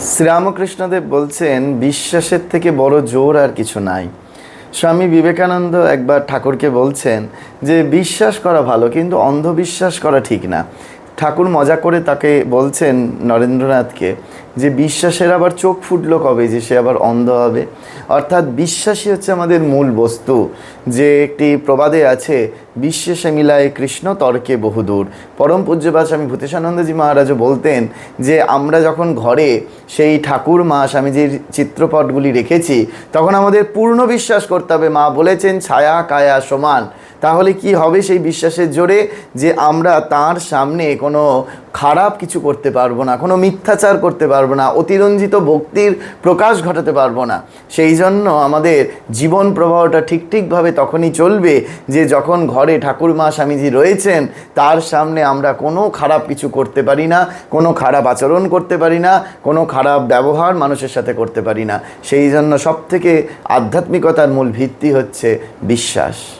শ্রীরামকৃষ্ণদেব বলছেন, বিশ্বাসের থেকে বড় জোর আর কিছু নাই। স্বামী বিবেকানন্দ একবার ঠাকুরকে বলছেন যে বিশ্বাস করা ভালো, কিন্তু অন্ধবিশ্বাস করা ঠিক না। ঠাকুর মজা করে তাকে বলছেন, নরেন্দ্রনাথকে, যে বিশ্বাসের আবার চোখ ফুটলো কবে যে সে আবার অন্ধ হবে। অর্থাৎ বিশ্বাসই হচ্ছে আমাদের মূল বস্তু। যে একটি প্রবাদে আছে, বিশ্বাসে মিলায় কৃষ্ণ তর্কে বহুদূর। পরম পূজ্যপাদ স্বামী ভূতেশানন্দজি মহারাজও বলতেন যে আমরা যখন ঘরে সেই ঠাকুর মা স্বামীজির চিত্রপটগুলি রেখেছি, তখন আমাদের পূর্ণ বিশ্বাস করতে হবে। মা বলেছেন ছায়া কায়া সমান। তাহলে কি হবে সেই বিশ্বাসের জোরে? যে আমরা তার সামনে কোনো খারাপ কিছু করতে পারবো না, কোনো মিথ্যাচার করতে পারবো না, অতিরঞ্জিত ভক্তির প্রকাশ ঘটাতে পারবো না। সেই জন্য আমাদের জীবন প্রবাহটা ঠিকভাবে তখনই চলবে যে যখন ঘরে ঠাকুর মা স্বামীজি রয়েছেন, তার সামনে আমরা কোনো খারাপ কিছু করতে পারি না, কোনো খারাপ আচরণ করতে পারি না, কোনো খারাপ ব্যবহার মানুষের সাথে করতে পারি না। সেই জন্য সবথেকে আধ্যাত্মিকতার মূল ভিত্তি হচ্ছে বিশ্বাস।